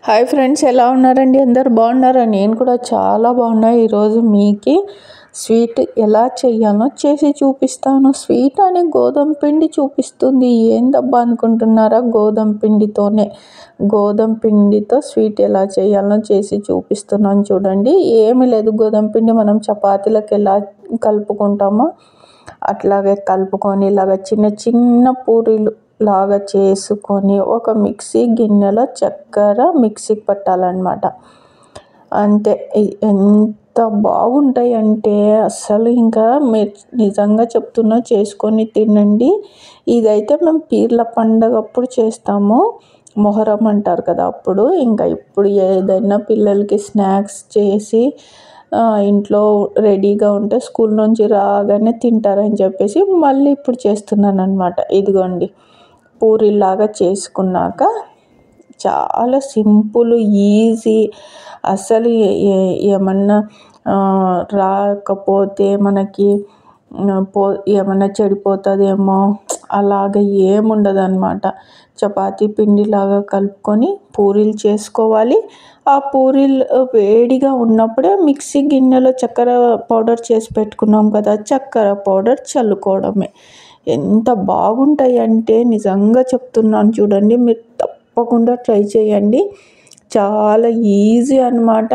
Hi friends, ఎలా ఉన్నారండి? అందరు బాగున్నారా? నేను కూడా చాలా బాగున్నా. ఈరోజు మీకు స్వీట్ ఎలా చేయాలో చేసి చూపిస్తాను. స్వీట్ అని గోధుమ పిండి చూపిస్తుంది, ఏందబ్బా అనుకుంటున్నారా? గోధుమ పిండితో స్వీట్ ఎలా చేయాలో చేసి చూపిస్తున్నాను చూడండి. ఏమీ లేదు, గోధుమ పిండి మనం చపాతీలకు ఎలా కలుపుకుంటామో అట్లాగే కలుపుకొని ఇలాగ చిన్న చిన్న పూరీలు లాగా చేసుకొని ఒక మిక్సీ గిన్నెలో చక్కెర మిక్సీకి పట్టాలన్నమాట. అంతే. ఎంత బాగుంటాయి అంటే అస్సలు ఇంకా మీరు నిజంగా చెప్తున్నా, చేసుకొని తినండి. ఇదైతే మేము పీర్ల పండగ అప్పుడు చేస్తాము, మొహరం అంటారు కదా అప్పుడు. ఇంకా ఇప్పుడు ఏదైనా పిల్లలకి స్నాక్స్ చేసి ఇంట్లో రెడీగా ఉంటే స్కూల్ నుంచి రాగానే తింటారని చెప్పేసి మళ్ళీ ఇప్పుడు చేస్తున్నాను అనమాట. ఇదిగోండి, పూరీలాగా చేసుకున్నాక చాలా సింపుల్, ఈజీ. అసలు ఏమన్నా రాకపోతే మనకి ఏమన్నా చెడిపోతుందేమో అలాగ ఏముండదు అనమాట. చపాతీ పిండిలాగా కలుపుకొని పూరీలు చేసుకోవాలి. ఆ పూరీలు వేడిగా ఉన్నప్పుడే మిక్సీ గిన్నెలో చక్కెర పౌడర్ చేసి పెట్టుకున్నాం కదా, చక్కెర పౌడర్ చల్లుకోవడమే. ఎంత బాగుంటాయి అంటే నిజంగా చెప్తున్నాను చూడండి, మీరు తప్పకుండా ట్రై చేయండి. చాలా ఈజీ అన్నమాట.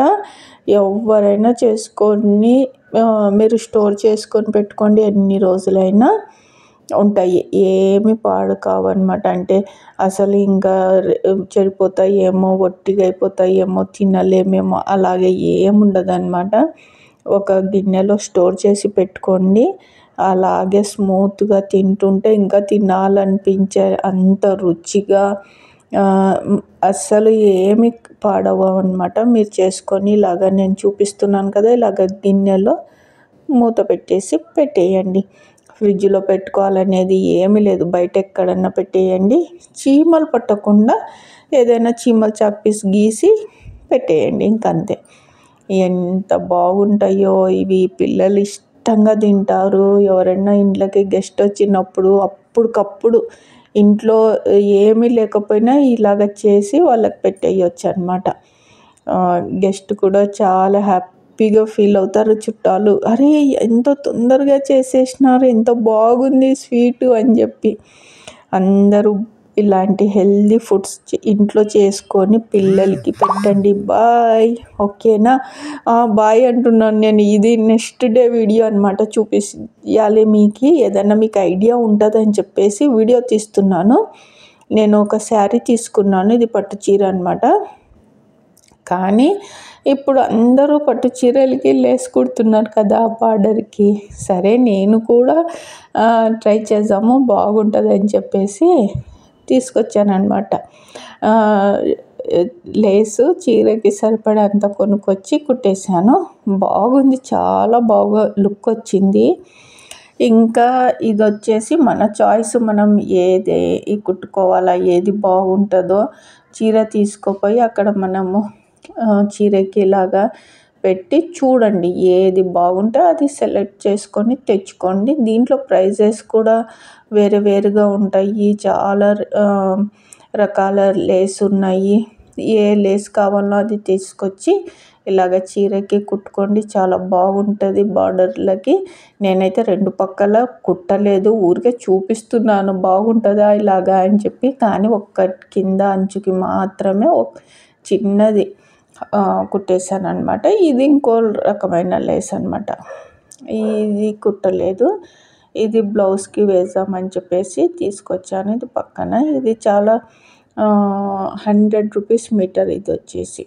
ఎవరైనా చేసుకొని మీరు స్టోర్ చేసుకొని పెట్టుకోండి, ఎన్ని రోజులైనా ఉంటాయి, ఏమి పాడు కావన్నమాట. అంటే అసలు ఇంకా చెడిపోతాయేమో, ఒట్టిగా అయిపోతాయేమో, తినలేమేమో అలాగే ఏముండదు అనమాట. ఒక గిన్నెలో స్టోర్ చేసి పెట్టుకోండి. అలాగే స్మూత్గా తింటుంటే ఇంకా తినాలనిపించే అంత రుచిగా, అస్సలు ఏమి పాడవు అనమాట. మీరు చేసుకొని ఇలాగ నేను చూపిస్తున్నాను కదా, ఇలాగ గిన్నెలో మూత పెట్టేయండి. ఫ్రిడ్జ్లో పెట్టుకోవాలనేది ఏమీ లేదు, బయట ఎక్కడన్నా పెట్టేయండి. చీమలు పట్టకుండా ఏదైనా చీమల చాక్పీస్ గీసి పెట్టేయండి, ఇంకంతే. ఎంత బాగుంటాయో ఇవి, పిల్లలు ఇష్టంగా తింటారు. ఎవరైనా ఇంట్లోకి గెస్ట్ వచ్చినప్పుడు అప్పటికప్పుడు ఇంట్లో ఏమీ లేకపోయినా ఇలాగ చేసి వాళ్ళకి పెట్టేయచ్చు అనమాట. గెస్ట్ కూడా చాలా హ్యాపీగా ఫీల్ అవుతారు, చుట్టాలు. అరే, ఎంతో తొందరగా చేసేసినారు, ఎంత బాగుంది స్వీటు అని చెప్పి. అందరూ ఇలాంటి హెల్దీ ఫుడ్స్ ఇంట్లో చేసుకొని పిల్లలకి పెట్టండి. బాయ్. ఓకేనా? బాయ్ అంటున్నాను నేను. ఇది నెక్స్ట్ డే వీడియో అనమాట, చూపించాలి మీకు. ఏదైనా మీకు ఐడియా ఉంటుందని చెప్పేసి వీడియో తీస్తున్నాను. నేను ఒక శారీ తీసుకున్నాను, ఇది పట్టు చీర అనమాట. కానీ ఇప్పుడు అందరూ పట్టు చీరలకి లేస్ కుడుతున్నారు కదా బార్డర్కి. సరే, నేను కూడా ట్రై చేద్దాము, బాగుంటుంది అని చెప్పేసి తీసుకొచ్చాను అనమాట. లేసు చీరకి సరిపడంత కొనుక్కొచ్చి కుట్టేశాను. బాగుంది, చాలా బాగా లుక్ వచ్చింది. ఇంకా ఇది వచ్చేసి మన చాయిస్, మనం ఏది కుట్టుకోవాలా, ఏది బాగుంటుందో చీర తీసుకుపోయి అక్కడ మనము చీరకి ఇలాగా పెట్టి చూడండి, ఏది బాగుంటే అది సెలెక్ట్ చేసుకొని తెచ్చుకోండి. దీంట్లో ప్రైజెస్ కూడా వేరుగా ఉంటాయి. చాలా రకాల లేస్ ఉన్నాయి. ఏ లేస్ కావాలో అది తీసుకొచ్చి ఇలాగ చీరకి కుట్టుకోండి, చాలా బాగుంటుంది బార్డర్లకి. నేనైతే రెండు పక్కల కుట్టలేదు, ఊరికే చూపిస్తున్నాను బాగుంటుందా ఇలాగా అని చెప్పి. కానీ ఒక్క కింద అంచుకి మాత్రమే చిన్నది కుట్టేశాను అనమాట. ఇది ఇంకో రకమైన లేస్ అనమాట, ఇది కుట్టలేదు. ఇది బ్లౌజ్కి వేద్దామని చెప్పేసి తీసుకొచ్చాను. ఇది పక్కన, ఇది చాలా 100 రూపీస్ మీటర్ ఇది వచ్చేసి.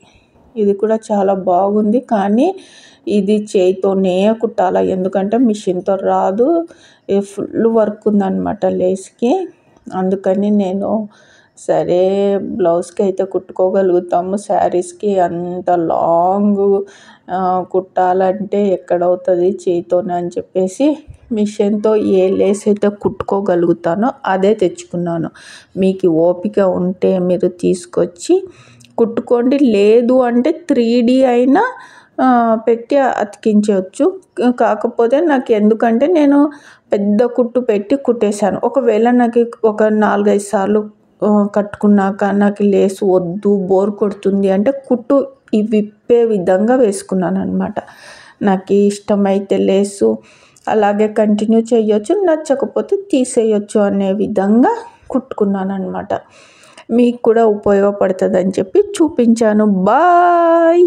ఇది కూడా చాలా బాగుంది, కానీ ఇది చేయితోనే కుట్టాలి, ఎందుకంటే మిషన్తో రాదు. ఫుల్ వర్క్ ఉందన్నమాట లేస్కి. అందుకని నేను సరే బ్లౌజ్కి అయితే కుట్టుకోగలుగుతాము, శారీస్కి అంత లాంగ్ కుట్టాలంటే ఎక్కడవుతుంది చేయితోనే అని చెప్పేసి మిషన్తో ఏ లేస్ అయితే కుట్టుకోగలుగుతానో అదే తెచ్చుకున్నాను. మీకు ఓపిక ఉంటే మీరు తీసుకొచ్చి కుట్టుకోండి, లేదు అంటే 3D అయినా పెట్టి అతికించవచ్చు. కాకపోతే నాకు ఎందుకంటే నేను పెద్ద కుట్టు పెట్టి కుట్టేశాను. ఒకవేళ నాకు ఒక 4-5 సార్లు కట్టుకున్నాక నాకు లేస్ వద్దు బోర్ కొడుతుంది అంటే కుట్టు విప్పే విధంగా వేసుకున్నాను అనమాట. నాకు ఇష్టమైతే లేసు అలాగే కంటిన్యూ చేయొచ్చు, నచ్చకపోతే తీసేయొచ్చు అనే విధంగా కుట్టుకున్నాను అనమాట. మీకు కూడా ఉపయోగపడుతుందని చెప్పి చూపించాను. బాయ్.